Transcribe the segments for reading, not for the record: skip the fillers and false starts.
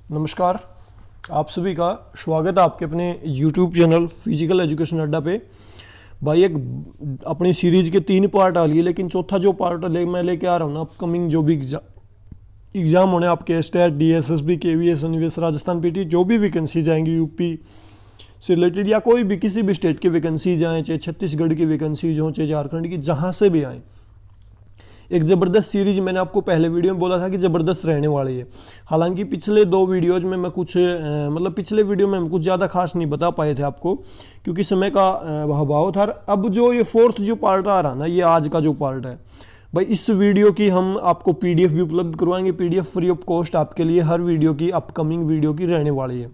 नमस्कार, आप सभी का स्वागत है आपके अपने YouTube चैनल फिजिकल एजुकेशन अड्डा पे। भाई एक अपनी सीरीज के 3 पार्ट आ लिए, लेकिन चौथा जो पार्ट मैं लेके आ रहा हूँ ना, अपकमिंग जो भी एग्जाम होने आपके state, DSSB, KVS, Anivesh, Rajasthan PT, जो भी वैकेंसीज आएंगी यूपी से रिलेटेड या कोई भी किसी भी स्टेट की वैकेंसीज आए, चाहे छत्तीसगढ़ की वैकेंसीज हों, चाहे झारखंड की, जहाँ से भी आए, एक ज़बरदस्त सीरीज मैंने आपको पहले वीडियो में बोला था कि ज़बरदस्त रहने वाली है। हालांकि पिछले 2 वीडियोज में मैं कुछ पिछले वीडियो में हम कुछ ज़्यादा खास नहीं बता पाए थे आपको, क्योंकि समय का अभाव था। अब जो ये 4th जो पार्ट आ रहा ना, ये आज का जो पार्ट है भाई, इस वीडियो की हम आपको PDF भी उपलब्ध करवाएंगे। PDF फ्री ऑफ कॉस्ट आपके लिए हर वीडियो की, अपकमिंग वीडियो की रहने वाली है,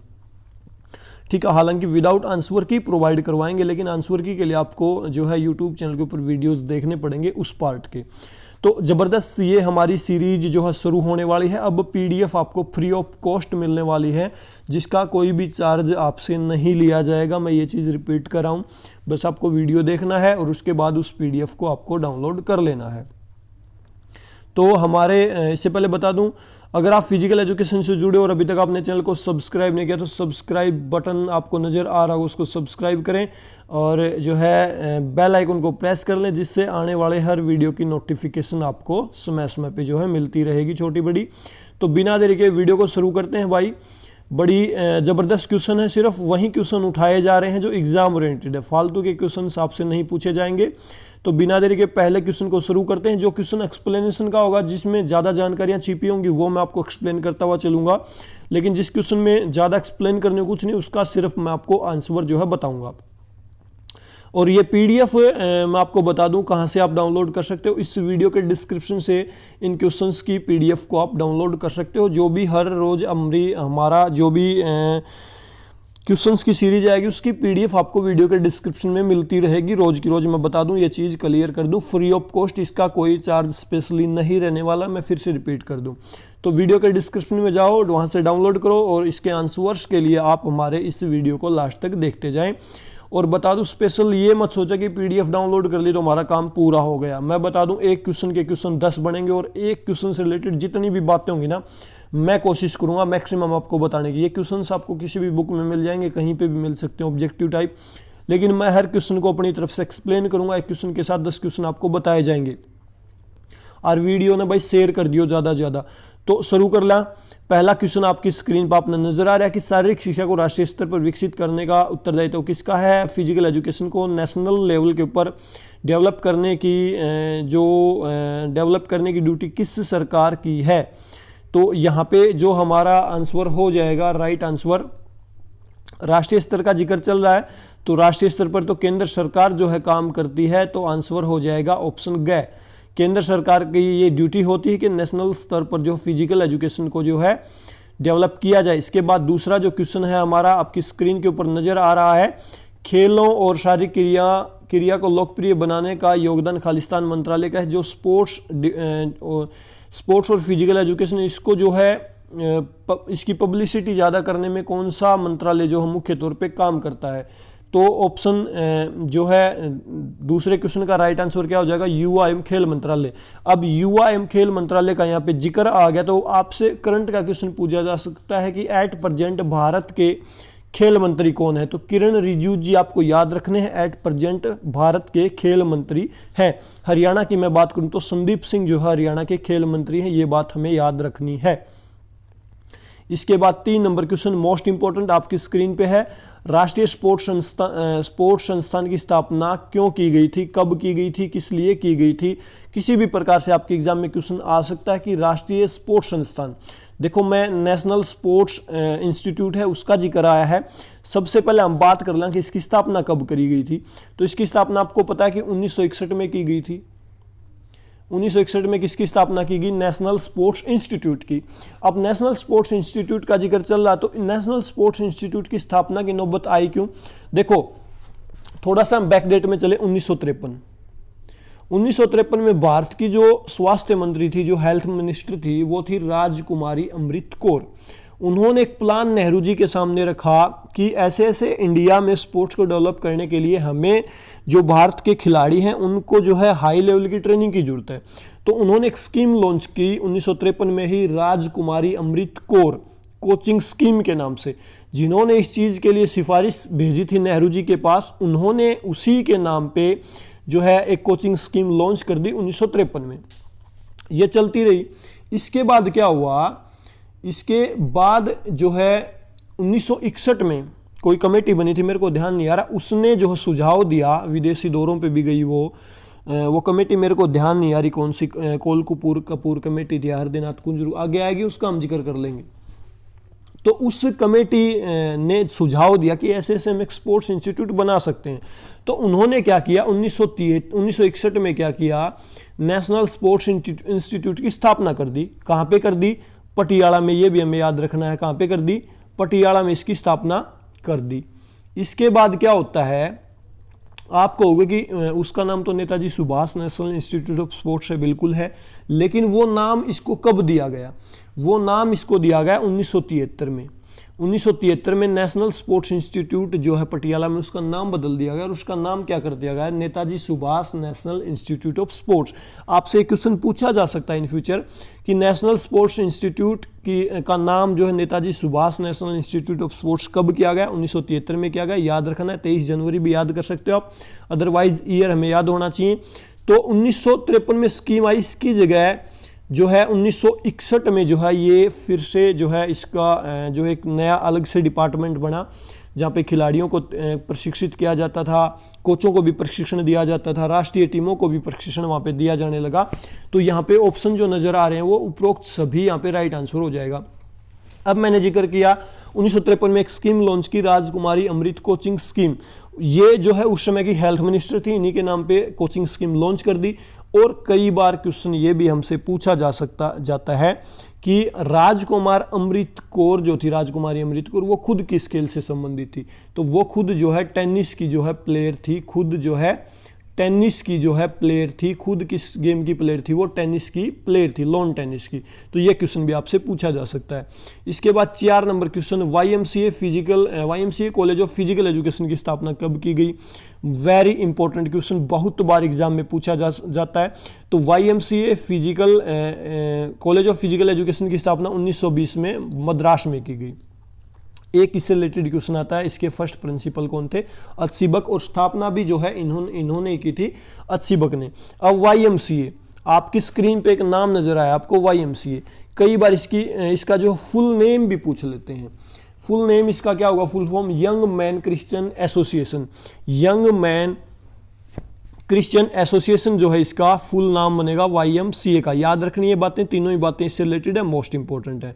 ठीक है। हालांकि विदाउट आंसर की प्रोवाइड करवाएंगे, लेकिन आंसर की के लिए आपको जो है यूट्यूब चैनल के ऊपर वीडियोस देखने पड़ेंगे उस पार्ट के। तो ज़बरदस्त ये हमारी सीरीज जो है शुरू होने वाली है। अब PDF आपको फ्री ऑफ कॉस्ट मिलने वाली है, जिसका कोई भी चार्ज आपसे नहीं लिया जाएगा। मैं ये चीज़ रिपीट कर रहा हूँ, बस आपको वीडियो देखना है और उसके बाद उस PDF को आपको डाउनलोड कर लेना है। तो हमारे इससे पहले बता दूं, अगर आप फिजिकल एजुकेशन से जुड़े और अभी तक आपने चैनल को सब्सक्राइब नहीं किया तो सब्सक्राइब बटन आपको नज़र आ रहा हो, उसको सब्सक्राइब करें और जो है बेल आइकन को प्रेस कर लें, जिससे आने वाले हर वीडियो की नोटिफिकेशन आपको समय समय पे जो है मिलती रहेगी, छोटी बड़ी। तो बिना देरी के वीडियो को शुरू करते हैं भाई। बड़ी ज़बरदस्त क्वेश्चन है, सिर्फ वही क्वेश्चन उठाए जा रहे हैं जो एग्जाम ओरिएंटेड है, फालतू के क्वेश्चन आपसे नहीं पूछे जाएंगे। तो बिना देरी के पहले क्वेश्चन को शुरू करते हैं। जो क्वेश्चन एक्सप्लेनेशन का होगा, जिसमें ज़्यादा जानकारियाँ छिपी होंगी, वो मैं आपको एक्सप्लेन करता हुआ चलूँगा। लेकिन जिस क्वेश्चन में ज़्यादा एक्सप्लेन करने को कुछ नहीं, उसका सिर्फ मैं आपको आंसर जो है बताऊँगा। और ये PDF मैं आपको बता दूं कहाँ से आप डाउनलोड कर सकते हो। इस वीडियो के डिस्क्रिप्शन से इन क्वेश्चंस की PDF को आप डाउनलोड कर सकते हो। जो भी हर रोज़ हमारा जो भी क्वेश्चंस की सीरीज आएगी, उसकी PDF आपको वीडियो के डिस्क्रिप्शन में मिलती रहेगी रोज़ की रोज़। मैं बता दूं, ये चीज़ क्लियर कर दूं, फ्री ऑफ कॉस्ट, इसका कोई चार्ज स्पेशली नहीं रहने वाला। मैं फिर से रिपीट कर दूं, तो वीडियो के डिस्क्रिप्शन में जाओ, वहाँ से डाउनलोड करो और इसके आंसर्स के लिए आप हमारे इस वीडियो को लास्ट तक देखते जाएँ। और बता दूं, स्पेशल ये मत सोचा कि PDF डाउनलोड कर ली तो हमारा काम पूरा हो गया। मैं बता दूं, एक क्वेश्चन के क्वेश्चन 10 बनेंगे और एक क्वेश्चन से रिलेटेड जितनी भी बातें होंगी ना, मैं कोशिश करूंगा मैक्सिमम आपको बताने की। ये क्वेश्चंस आपको किसी भी बुक में मिल जाएंगे, कहीं पे भी मिल सकते हैं, ऑब्जेक्टिव टाइप, लेकिन मैं हर क्वेश्चन को अपनी तरफ से एक्सप्लेन करूंगा। एक क्वेश्चन के साथ 10 क्वेश्चन आपको बताए जाएंगे। और वीडियो ने भाई शेयर कर दियो ज़्यादा से ज़्यादा। तो शुरू कर ला। पहला क्वेश्चन आपकी स्क्रीन पर आपने नजर आ रहा है कि शारीरिक शिक्षा को राष्ट्रीय स्तर पर विकसित करने का उत्तरदायित्व तो किसका है। फिजिकल एजुकेशन को नेशनल लेवल के ऊपर डेवलप करने की ड्यूटी किस सरकार की है। तो यहाँ पे जो हमारा आंसर हो जाएगा, राइट आंसर, राष्ट्रीय स्तर का जिक्र चल रहा है तो राष्ट्रीय स्तर पर तो केंद्र सरकार जो है काम करती है, तो आंसर हो जाएगा ऑप्शन ग। केंद्र सरकार की ये ड्यूटी होती है कि नेशनल स्तर पर जो फिजिकल एजुकेशन को जो है डेवलप किया जाए। इसके बाद दूसरा जो क्वेश्चन है हमारा, आपकी स्क्रीन के ऊपर नजर आ रहा है, खेलों और शारीरिक क्रिया को लोकप्रिय बनाने का योगदान खालिस्तान मंत्रालय का है। जो स्पोर्ट्स और फिजिकल एजुकेशन, इसको जो है इसकी पब्लिसिटी ज़्यादा करने में कौन सा मंत्रालय जो है मुख्य तौर पे काम करता है। तो ऑप्शन जो है दूसरे क्वेश्चन का राइट आंसर क्या हो जाएगा, युवा एवं खेल मंत्रालय। अब युवा एवं खेल मंत्रालय का यहाँ पे जिक्र आ गया तो आपसे करंट का क्वेश्चन पूछा जा सकता है कि एट प्रेजेंट भारत के खेल मंत्री कौन है। तो किरण रिजिजू जी आपको याद रखने हैं, एट प्रेजेंट भारत के खेल मंत्री हैं। हरियाणा की मैं बात करूं तो संदीप सिंह जो है हरियाणा के खेल मंत्री हैं, ये बात हमें याद रखनी है। इसके बाद 3 नंबर क्वेश्चन मोस्ट इंपोर्टेंट आपकी स्क्रीन पे है। राष्ट्रीय स्पोर्ट्स संस्थान की स्थापना क्यों की गई थी, कब की गई थी, किस लिए की गई थी। किसी भी प्रकार से आपके एग्जाम में क्वेश्चन आ सकता है कि राष्ट्रीय स्पोर्ट्स संस्थान। देखो, मैं नेशनल स्पोर्ट्स इंस्टीट्यूट है उसका जिक्र आया है। सबसे पहले हम बात कर लें कि इसकी स्थापना कब करी गई थी। तो इसकी स्थापना आपको पता है कि 1961 में की गई थी। 1961 में किसकी स्थापना की गई, नेशनल स्पोर्ट्स इंस्टीट्यूट की। अब नेशनल स्पोर्ट्स इंस्टीट्यूट का जिक्र चल रहा, तो नेशनल स्पोर्ट्स इंस्टीट्यूट की स्थापना की नौबत आई क्यों। देखो, थोड़ा सा हम बैकडेट में चले, 1953 में भारत की जो स्वास्थ्य मंत्री थी, जो हेल्थ मिनिस्टर थी, वो थी राजकुमारी अमृत कौर। उन्होंने एक प्लान नेहरू जी के सामने रखा कि ऐसे ऐसे इंडिया में स्पोर्ट्स को डेवलप करने के लिए हमें जो भारत के खिलाड़ी हैं उनको जो है हाई लेवल की ट्रेनिंग की जरूरत है। तो उन्होंने एक स्कीम लॉन्च की 1953 में ही, राजकुमारी अमृत कौर कोचिंग स्कीम के नाम से। जिन्होंने इस चीज़ के लिए सिफारिश भेजी थी नेहरू जी के पास, उन्होंने उसी के नाम पे जो है एक कोचिंग स्कीम लॉन्च कर दी 1953 में। ये चलती रही। इसके बाद क्या हुआ, इसके बाद जो है 1961 में कोई कमेटी बनी थी, मेरे को ध्यान नहीं आ रहा, उसने जो सुझाव दिया, विदेशी दौरों पे भी गई वो कमेटी, मेरे को ध्यान नहीं आ रही कौन सी, कोल कपूर कमेटी थी, हरदीनाथ कुंजरू, आगे आएगी उसका हम जिक्र कर लेंगे। तो उस कमेटी ने सुझाव दिया कि ऐसे ऐसे हम एक स्पोर्ट्स इंस्टीट्यूट बना सकते हैं। तो उन्होंने क्या किया, 1961 में क्या किया, नेशनल स्पोर्ट्स इंस्टीट्यूट की स्थापना कर दी। कहाँ पे कर दी, पटियाला में, ये भी हमें याद रखना है, कहाँ पे कर दी, पटियाला में इसकी स्थापना कर दी। इसके बाद क्या होता है, आपको होगा कि उसका नाम तो Netaji Subhash national institute of sports है, बिल्कुल है, लेकिन वो नाम इसको कब दिया गया, वो नाम इसको दिया गया 1973 में। 1973 में नेशनल स्पोर्ट्स इंस्टीट्यूट जो है पटियाला में, उसका नाम बदल दिया गया और उसका नाम क्या कर दिया गया, Netaji Subhash national institute of sports. आपसे एक क्वेश्चन पूछा जा सकता है इन फ्यूचर कि नेशनल स्पोर्ट्स इंस्टीट्यूट का नाम जो है Netaji Subhash national institute of sports कब किया गया, 1973 में किया गया। याद रखना है, 23 जनवरी भी याद कर सकते हो आप, अदरवाइज ईयर हमें याद होना चाहिए। तो 1953 में स्कीम आई, इसकी जगह जो है 1961 में जो है ये फिर से जो है इसका जो एक नया अलग से डिपार्टमेंट बना, जहाँ पे खिलाड़ियों को प्रशिक्षित किया जाता था, कोचों को भी प्रशिक्षण दिया जाता था, राष्ट्रीय टीमों को भी प्रशिक्षण वहाँ पे दिया जाने लगा। तो यहाँ पे ऑप्शन जो नज़र आ रहे हैं वो उपरोक्त सभी यहाँ पे राइट आंसर हो जाएगा। अब मैंने जिक्र किया 1953 में एक स्कीम लॉन्च की, राजकुमारी अमृत कोचिंग स्कीम। ये जो है उस समय की हेल्थ मिनिस्टर थी, इन्हीं के नाम पे कोचिंग स्कीम लॉन्च कर दी। और कई बार क्वेश्चन ये भी हमसे पूछा जाता है कि राजकुमार अमृत कौर जो थी, राजकुमारी अमृत कौर, वो खुद किस खेल से संबंधित थी, तो वो खुद जो है टेनिस की जो है प्लेयर थी, खुद जो है टेनिस की जो है प्लेयर थी, खुद किस गेम की प्लेयर थी, वो टेनिस की प्लेयर थी, लॉन टेनिस की। तो ये क्वेश्चन भी आपसे पूछा जा सकता है। इसके बाद 4 number question, YMCA college of physical education की स्थापना कब की गई। वेरी इंपॉर्टेंट क्वेश्चन, बहुत बार एग्जाम में पूछा जाता है। तो YMCA college of physical education की स्थापना 1920 में मद्रास में की गई। एक इससे रिलेटेड क्वेश्चन आता है, इसके फर्स्ट प्रिंसिपल कौन थे, अच्सीबक, और स्थापना भी जो है इन्होंने की थी, अच्सीबक ने। अब YMCA, आपकी स्क्रीन पे एक नाम नजर आया आपको YMCA, कई बार इसका जो फुल नेम भी पूछ लेते हैं। फुल नेम इसका क्या होगा, full form young man Christian association. Young man Christian association जो है इसका फुल नाम बनेगा YMCA का। याद रखनी ये बातें, तीनों ही बातें इससे रिलेटेड है, मोस्ट इंपॉर्टेंट है।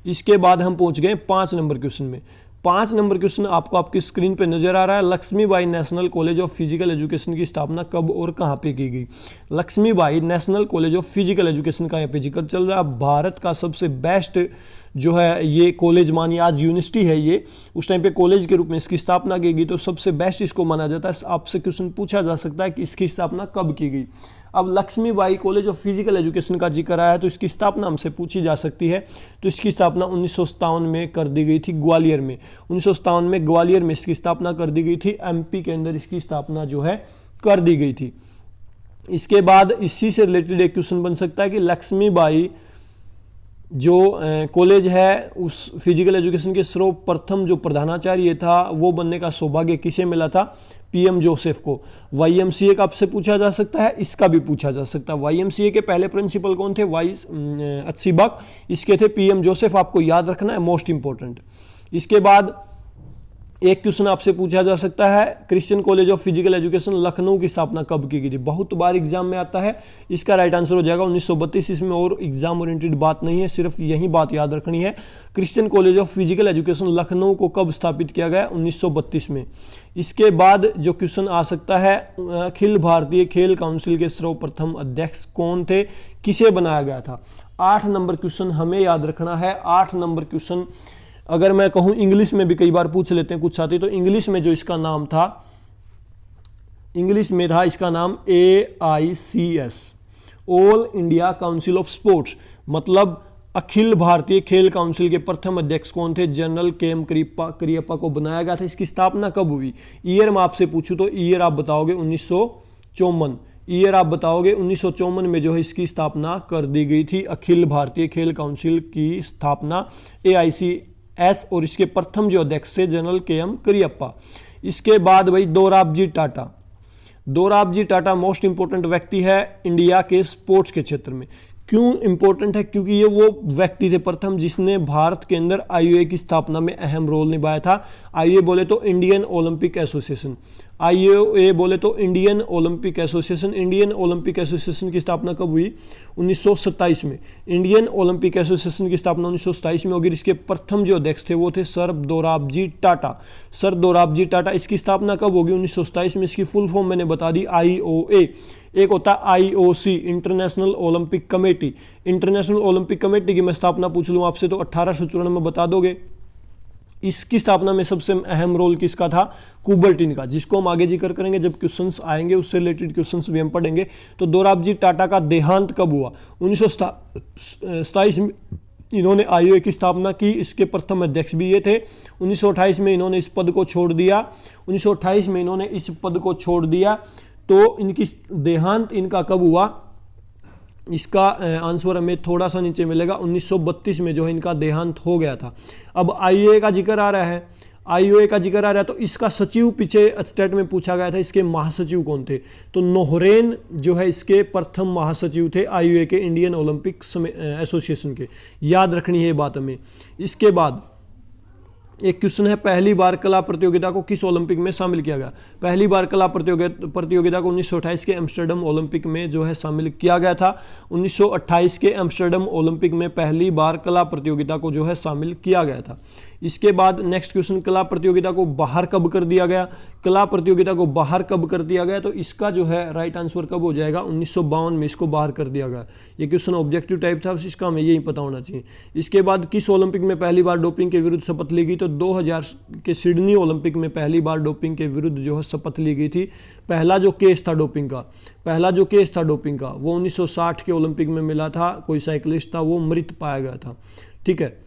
इसके बाद हम पहुंच गए 5 नंबर क्वेश्चन में। 5 नंबर क्वेश्चन आपको आपकी स्क्रीन पे नजर आ रहा है, Laxmibai national college of physical education की स्थापना कब और कहां पे की गई। Laxmibai national college of physical education का यहाँ पे जिक्र चल रहा है। भारत का सबसे बेस्ट जो है ये कॉलेज मानिए, आज यूनिवर्सिटी है ये, उस टाइम पे कॉलेज के रूप में इसकी स्थापना की गई, तो सबसे बेस्ट इसको माना जाता है। आपसे क्वेश्चन पूछा जा सकता है कि इसकी स्थापना कब की गई। अब Laxmibai college of physical education का जिक्र आया तो इसकी स्थापना हमसे पूछी जा सकती है। तो इसकी स्थापना 1957 में कर दी गई थी ग्वालियर में। 1957 में ग्वालियर में इसकी स्थापना कर दी गई थी। MP के अंदर इसकी स्थापना जो है कर दी गई थी। इसके बाद इसी से रिलेटेड एक क्वेश्चन बन सकता है कि लक्ष्मीबाई जो कॉलेज है उस फिजिकल एजुकेशन के सर्वप्रथम जो प्रधानाचार्य था वो बनने का सौभाग्य किसे मिला था, PM जोसेफ को। YMCA का आपसे पूछा जा सकता है, इसका भी पूछा जा सकता है। YMCA के पहले प्रिंसिपल कौन थे, अच्सीबक, इसके थे PM जोसेफ, आपको याद रखना है, मोस्ट इंपॉर्टेंट। इसके बाद एक क्वेश्चन आपसे पूछा जा सकता है, Christian college of physical education Lucknow की स्थापना कब की गई थी। बहुत बार एग्जाम में आता है, इसका राइट आंसर हो जाएगा 1932। इसमें और एग्जाम ओरिएंटेड बात नहीं है, सिर्फ यही बात याद रखनी है। Christian college of physical education Lucknow को कब स्थापित किया गया, 1932 में। इसके बाद जो क्वेश्चन आ सकता है, अखिल भारतीय खेल काउंसिल के सर्वप्रथम अध्यक्ष कौन थे, किसे बनाया गया था। 8 नंबर क्वेश्चन हमें याद रखना है। 8 नंबर क्वेश्चन अगर मैं कहूं इंग्लिश में भी कई बार पूछ लेते हैं कुछ साथी, तो इंग्लिश में जो इसका नाम था, इंग्लिश में था इसका नाम AICS, all India council of sports, मतलब अखिल भारतीय खेल काउंसिल के प्रथम अध्यक्ष कौन थे, जनरल KM करियप्पा को बनाया गया था। इसकी स्थापना कब हुई, ईयर में आपसे पूछूं तो ईयर आप बताओगे 1954। ईयर आप बताओगे 1954 में जो है इसकी स्थापना कर दी गई थी। अखिल भारतीय खेल काउंसिल की स्थापना एस और इसके प्रथम जो अध्यक्ष थे जनरल के.एम. करियप्पा। इसके बाद भाई दोराबजी टाटा। दोराबजी टाटा मोस्ट इंपोर्टेंट व्यक्ति है इंडिया के स्पोर्ट्स के क्षेत्र में। क्यों इंपॉर्टेंट है? क्योंकि ये वो व्यक्ति थे प्रथम जिसने भारत के अंदर आईओए की स्थापना में अहम रोल निभाया था। आईओए बोले तो इंडियन ओलंपिक एसोसिएशन, आईओए बोले तो Indian Olympic association. Indian Olympic association की स्थापना कब हुई? 1927 में। इंडियन ओलंपिक एसोसिएशन की स्थापना 1927 में होगी। इसके प्रथम जो अध्यक्ष थे वो थे सर दोराबजी टाटा। सर दोराबजी टाटा। इसकी स्थापना कब होगी? 1927 में। इसकी फुल फॉर्म मैंने बता दी, आईओए। एक होता है IOC, international Olympic committee. International Olympic committee की मैं स्थापना पूछ लूँ आपसे तो 1894 में बता दोगे। इसकी स्थापना में सबसे अहम रोल किसका था? कुबर्टिन का, जिसको हम आगे जिक्र करेंगे जब क्वेश्चंस आएंगे, उससे रिलेटेड क्वेश्चंस भी हम पढ़ेंगे। तो दोराबजी टाटा का देहांत कब हुआ? 1927 में इन्होंने आईओए की स्थापना की। इसके प्रथम अध्यक्ष भी ये थे। 1928 में इन्होंने इस पद को छोड़ दिया। 1928 में इन्होंने इस पद को छोड़ दिया। तो इनकी देहांत इनका कब हुआ? इसका आंसर हमें थोड़ा सा नीचे मिलेगा। 1932 में जो है इनका देहांत हो गया था। अब आईओए का जिक्र आ रहा है, आईओए का जिक्र आ रहा है तो इसका सचिव पीछे स्टेट में पूछा गया था, इसके महासचिव कौन थे? तो नोहरेन जो है इसके प्रथम महासचिव थे आईओए के, इंडियन ओलंपिक एसोसिएशन के। याद रखनी है ये बात हमें। इसके बाद एक क्वेश्चन है, पहली बार कला प्रतियोगिता को किस ओलंपिक में शामिल किया गया? पहली बार कला प्रतियोगिता को 1928 के एम्स्टर्डम ओलंपिक में जो है शामिल किया गया था। 1928 के एम्स्टर्डम ओलंपिक में पहली बार कला प्रतियोगिता को जो है शामिल किया गया था। इसके बाद नेक्स्ट क्वेश्चन, कला प्रतियोगिता को बाहर कब कर दिया गया? कला प्रतियोगिता को बाहर कब कर दिया गया? तो इसका जो है राइट आंसर कब हो जाएगा? 1952 में इसको बाहर कर दिया गया। ये क्वेश्चन ऑब्जेक्टिव टाइप था, इसका हमें यही पता होना चाहिए। इसके बाद किस ओलंपिक में पहली बार डोपिंग के विरुद्ध शपथ ली गई? तो 2000 के सिडनी ओलंपिक में पहली बार डोपिंग के विरुद्ध जो है शपथ ली गई थी। पहला जो केस था डोपिंग का वो 1960 के ओलंपिक में मिला था। कोई साइकिलिस्ट था, वो मृत पाया गया था। ठीक है।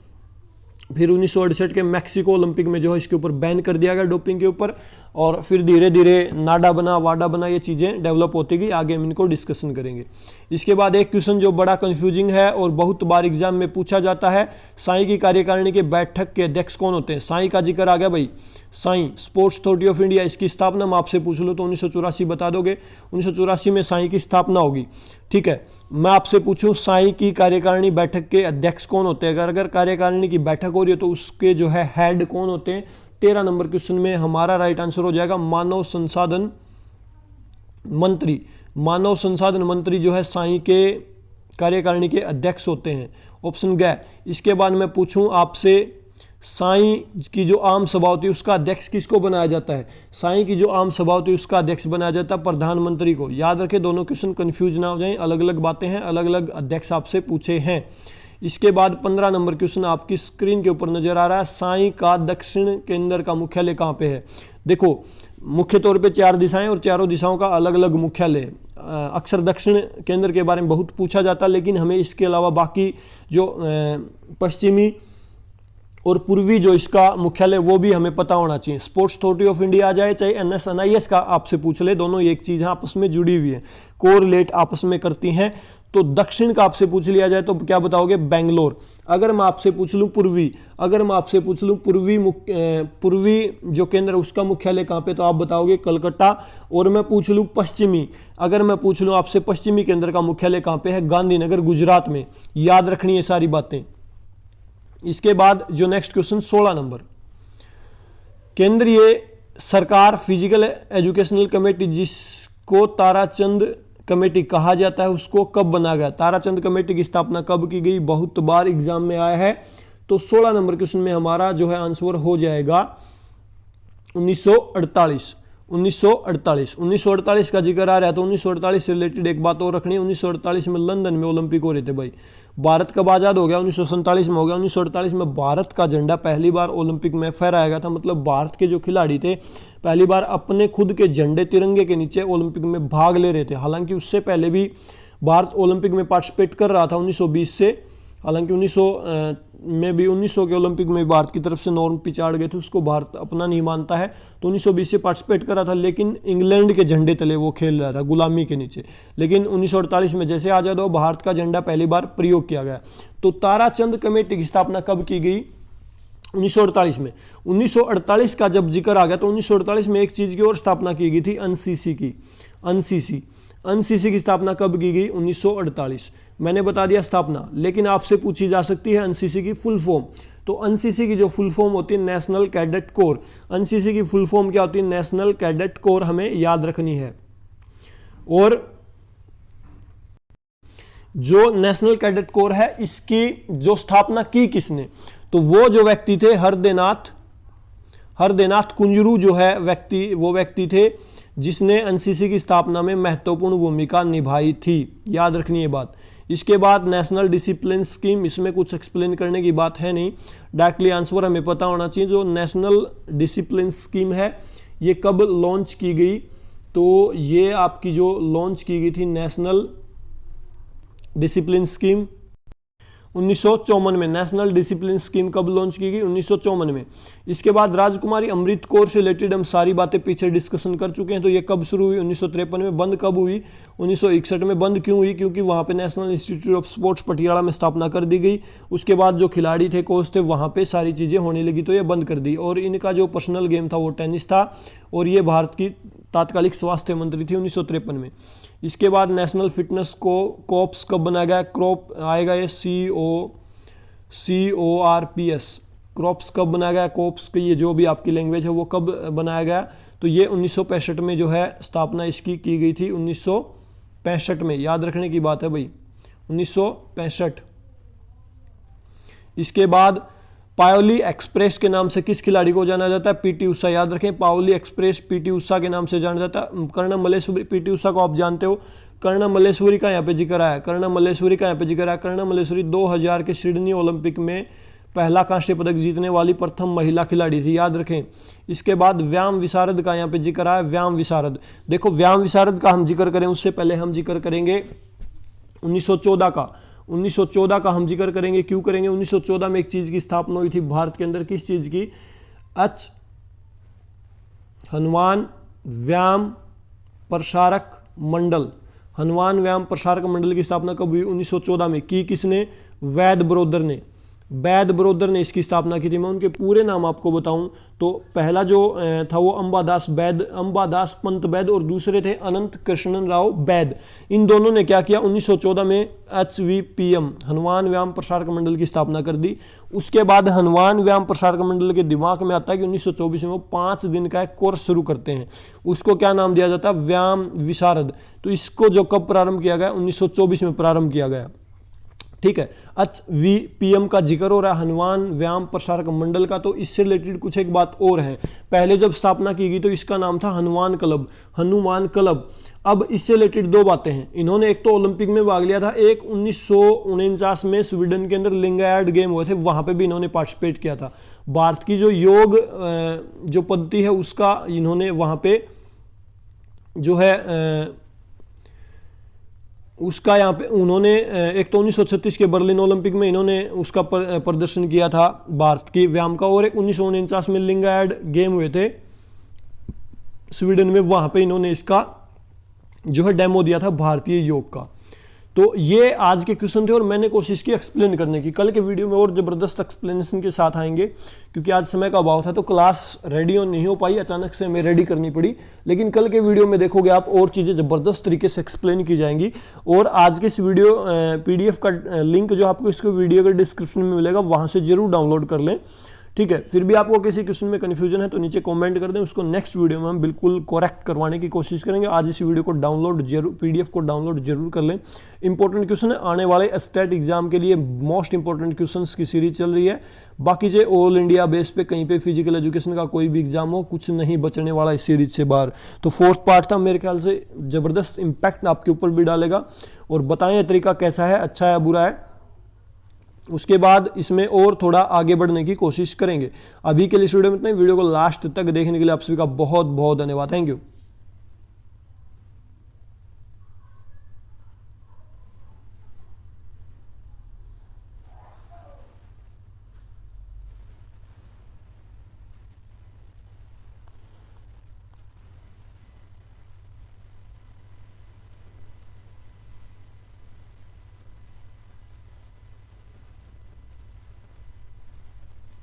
फिर 1968 के मैक्सिको ओलंपिक में जो है इसके ऊपर बैन कर दिया गया डोपिंग के ऊपर। और फिर धीरे धीरे नाडा बना, वाडा बना, ये चीज़ें डेवलप होती गई। आगे हम इनको डिस्कशन करेंगे। इसके बाद एक क्वेश्चन जो बड़ा कंफ्यूजिंग है और बहुत बार एग्जाम में पूछा जाता है, साई की कार्यकारिणी के बैठक के अध्यक्ष कौन होते हैं? साई का जिक्र आ गया भाई। Sai sports authority of India, इसकी स्थापना मैं आपसे पूछ लूँ तो 1984 बता दोगे। 1984 में साई की स्थापना होगी। ठीक है। मैं आपसे पूछूं साई की कार्यकारिणी बैठक के अध्यक्ष कौन होते हैं? अगर कार्यकारिणी की बैठक हो रही है तो उसके जो है हेड कौन होते हैं? 13 नंबर क्वेश्चन में हमारा राइट आंसर हो जाएगा मानव संसाधन मंत्री। मानव संसाधन मंत्री जो है साई के कार्यकारिणी के अध्यक्ष होते हैं। ऑप्शन ग। इसके बाद मैं पूछूं आपसे, साई की जो आम सभा होती है उसका अध्यक्ष किसको बनाया जाता है? साई की जो आम सभा होती है उसका अध्यक्ष बनाया जाता है प्रधानमंत्री को। याद रखें, दोनों क्वेश्चन कंफ्यूज ना हो जाएं, अलग अलग बातें हैं, अलग अलग अध्यक्ष आपसे पूछे हैं। इसके बाद 15 नंबर क्वेश्चन आपकी स्क्रीन के ऊपर नजर आ रहा है, साई का दक्षिण केंद्र का मुख्यालय कहाँ पे है? देखो, मुख्य तौर पे 4 दिशाएं और चारों दिशाओं का अलग अलग मुख्यालय है। अक्सर दक्षिण केंद्र के बारे में बहुत पूछा जाता है, लेकिन हमें इसके अलावा बाकी जो पश्चिमी और पूर्वी जो इसका मुख्यालय वो भी हमें पता होना चाहिए। स्पोर्ट्स अथॉरिटी ऑफ इंडिया आ जाए, चाहे NSNIS का आपसे पूछ ले, दोनों एक चीज़ आपस में जुड़ी हुई है, कोरिलेट आपस में करती हैं। तो दक्षिण का आपसे पूछ लिया जाए तो क्या बताओगे? बेंगलोर। अगर मैं आपसे पूछ लूँ पूर्वी, पूर्वी जो केंद्र उसका मुख्यालय कहाँ पे, तो आप बताओगे कलकत्ता। और मैं पूछ लूँ पश्चिमी, अगर मैं पूछ लूँ आपसे पश्चिमी केंद्र का मुख्यालय कहाँ पे है? गांधीनगर, गुजरात में। याद रखनी है सारी बातें। इसके बाद जो नेक्स्ट क्वेश्चन 16 नंबर, केंद्रीय सरकार फिजिकल एजुकेशनल कमेटी जिसको ताराचंद कमेटी कहा जाता है उसको कब बनाया गया? ताराचंद कमेटी की स्थापना कब की गई? बहुत बार एग्जाम में आया है। तो 16 नंबर क्वेश्चन में हमारा जो है आंसर हो जाएगा 1948। 1948 का जिक्र आ रहा है तो 1948 से रिलेटेड एक बात और रखनी है। 1948 में लंदन में ओलंपिक हो रहे थे भाई। भारत कब आज़ाद हो गया? 1947 में हो गया। 1948 में भारत का झंडा पहली बार ओलंपिक में फहराया गया था। मतलब भारत के जो खिलाड़ी थे पहली बार अपने खुद के झंडे तिरंगे के नीचे ओलंपिक में भाग ले रहे थे। हालांकि उससे पहले भी भारत ओलंपिक में पार्टिसिपेट कर रहा था 1920 से। हालांकि 1900 के ओलंपिक में भारत की तरफ से नॉर्म पिछाड़ गए थे, उसको भारत अपना नहीं मानता है, तो 1920 से पार्टिसिपेट कर रहा था, लेकिन इंग्लैंड के झंडे तले वो खेल रहा था, गुलामी के नीचे। लेकिन 1948 में जैसे आज़ाद हो भारत का झंडा पहली बार प्रयोग किया गया। तो ताराचंद कमेटी की स्थापना कब की गई? 1948 में। 1948 का जब जिक्र आ गया तो 1948 में एक चीज की और स्थापना की गई थी, अनसीसी की। अनसीसी की स्थापना कब की गई? 1948। मैंने बता दिया स्थापना, लेकिन आपसे पूछी जा सकती है अनसीसी की फुल फॉर्म। तो अनसीसी की जो फुल फॉर्म होती है नेशनल कैडेट कोर, अनसीसी की फुल फॉर्म क्या होती है? नेशनल कैडेट कोर, हमें याद रखनी है। और जो नेशनल कैडेट कोर है इसकी जो स्थापना की किसने? तो वो जो व्यक्ति थे हरदेनाथ कुंजरू जो है व्यक्ति, वो व्यक्ति थे जिसने एनसीसी की स्थापना में महत्वपूर्ण भूमिका निभाई थी। याद रखनी है बात। इसके बाद नेशनल डिसिप्लिन स्कीम, इसमें कुछ एक्सप्लेन करने की बात है नहीं, डायरेक्टली आंसर हमें पता होना चाहिए। जो नेशनल डिसिप्लिन स्कीम है ये कब लॉन्च की गई? तो ये आपकी जो लॉन्च की गई थी नेशनल डिसिप्लिन स्कीम 1954 में। नेशनल डिसिप्लिन स्कीम कब लॉन्च की गई? 1954 में। इसके बाद राजकुमारी अमृत कौर से रिलेटेड हम सारी बातें पीछे डिस्कशन कर चुके हैं। तो ये कब शुरू हुई? 1953 में। बंद कब हुई? 1961 में। बंद क्यों हुई? क्योंकि वहाँ पे national institute of sports Patiala में स्थापना कर दी गई। उसके बाद जो खिलाड़ी थे, कोच थे, वहाँ पे सारी चीज़ें होने लगी तो ये बंद कर दी। और इनका जो पर्सनल गेम था वो टेनिस था, और ये भारत की तात्कालिक स्वास्थ्य मंत्री थी 1953 में। इसके बाद नेशनल फिटनेस कॉर्प्स कब बनाया गया? क्रॉप आएगा ये CORPS, क्रॉप्स कब बनाया गया? कॉर्प्स की ये जो भी आपकी लैंग्वेज है वो कब बनाया गया? तो ये 1965 में जो है स्थापना इसकी की गई थी, 1965 में। याद रखने की बात है भाई, 1965। इसके बाद पायोली एक्सप्रेस के नाम से किस खिलाड़ी को जाना जाता है? पीटी उषा। याद रखें, पायोली एक्सप्रेस पीटी उषा के नाम से जाना जाता है। कर्णम मल्लेश्वरी, पीटी उषा को आप जानते हो। कर्णम मल्लेश्वरी का यहाँ पे जिक्र आया, कर्णम मल्लेश्वरी का यहाँ पे जिक्र आया। कर्णम मल्लेश्वरी 2000 के सिडनी ओलंपिक में पहला कांस्य पदक जीतने वाली प्रथम महिला खिलाड़ी थी। याद रखें। इसके बाद व्यायाम विशारद का यहाँ पे जिक्र आया। व्यायाम विशारद, देखो व्यायाम विशारद का हम जिक्र करें उससे पहले हम जिक्र करेंगे 1914 का। 1914 का हम जिक्र करेंगे। क्यों करेंगे? 1914 में एक चीज की स्थापना हुई थी भारत के अंदर। किस चीज की? हनुमान व्यायाम प्रसारक मंडल। हनुमान व्यायाम प्रसारक मंडल की स्थापना कब हुई? 1914 में। की किसने? वैद बरोदर ने। वैद बरोदर ने इसकी स्थापना की थी। मैं उनके पूरे नाम आपको बताऊं तो पहला जो था वो अंबादास पंत वैद, और दूसरे थे अनंत कृष्णन राव वैद। इन दोनों ने क्या किया? 1914 में HVPM हनुमान व्यायाम प्रसारक मंडल की स्थापना कर दी। उसके बाद हनुमान व्यायाम प्रसारक मंडल के दिमाग में आता है कि 1924 में वो 5 दिन का एक कोर्स शुरू करते हैं। उसको क्या नाम दिया जाता है? व्यायाम विशारद। तो इसको जो कब प्रारंभ किया गया? 1924 में प्रारंभ किया गया। ठीक है। HVPM का जिक्र हो रहा है, हनुमान व्यायाम प्रसारक मंडल का। तो इससे रिलेटेड कुछ एक बात और है। पहले जब स्थापना की गई तो इसका नाम था हनुमान क्लब। हनुमान क्लब। अब इससे रिलेटेड दो बातें हैं। इन्होंने एक तो ओलंपिक में भाग लिया था, एक 1949 में स्वीडन के अंदर लिंगायड गेम हुए थे, वहां पे भी इन्होंने पार्टिसिपेट किया था। भारत की जो योग जो पद्धति है उसका इन्होंने वहां पे जो है उसका यहाँ पे उन्होंने एक तो 1936 के बर्लिन ओलंपिक में इन्होंने उसका प्रदर्शन किया था भारत की व्यायाम का, और एक 1949 में लिंगायड गेम हुए थे स्वीडन में, वहां पे इन्होंने इसका जो है डेमो दिया था भारतीय योग का। तो ये आज के क्वेश्चन थे और मैंने कोशिश की एक्सप्लेन करने की। कल के वीडियो में और जबरदस्त एक्सप्लेनेशन के साथ आएंगे, क्योंकि आज समय का अभाव था तो क्लास रेडी नहीं हो पाई, अचानक से हमें रेडी करनी पड़ी। लेकिन कल के वीडियो में देखोगे आप और चीज़ें जबरदस्त तरीके से एक्सप्लेन की जाएंगी। और आज के इस वीडियो PDF का लिंक जो आपको इसको वीडियो के डिस्क्रिप्शन में मिलेगा, वहाँ से जरूर डाउनलोड कर लें। ठीक है। फिर भी आपको किसी क्वेश्चन में कन्फ्यूजन है तो नीचे कमेंट कर दें, उसको नेक्स्ट वीडियो में हम बिल्कुल करेक्ट करवाने की कोशिश करेंगे। आज इस वीडियो को डाउनलोड जरूर, PDF को डाउनलोड जरूर कर लें। इंपॉर्टेंट क्वेश्चन है, आने वाले स्टेट एग्जाम के लिए मोस्ट इंपॉर्टेंट क्वेश्चंस की सीरीज चल रही है। बाकी से ऑल इंडिया बेस पे कहीं पे फिजिकल एजुकेशन का कोई भी एग्जाम हो, कुछ नहीं बचने वाला इस सीरीज से बाहर। तो 4th पार्ट था, मेरे ख्याल से जबरदस्त इंपैक्ट आपके ऊपर भी डालेगा। और बताएं तरीका कैसा है, अच्छा है बुरा है। उसके बाद इसमें और थोड़ा आगे बढ़ने की कोशिश करेंगे। अभी के लिए इस वीडियो में इतना ही। वीडियो को लास्ट तक देखने के लिए आप सभी का बहुत बहुत धन्यवाद। Thank you.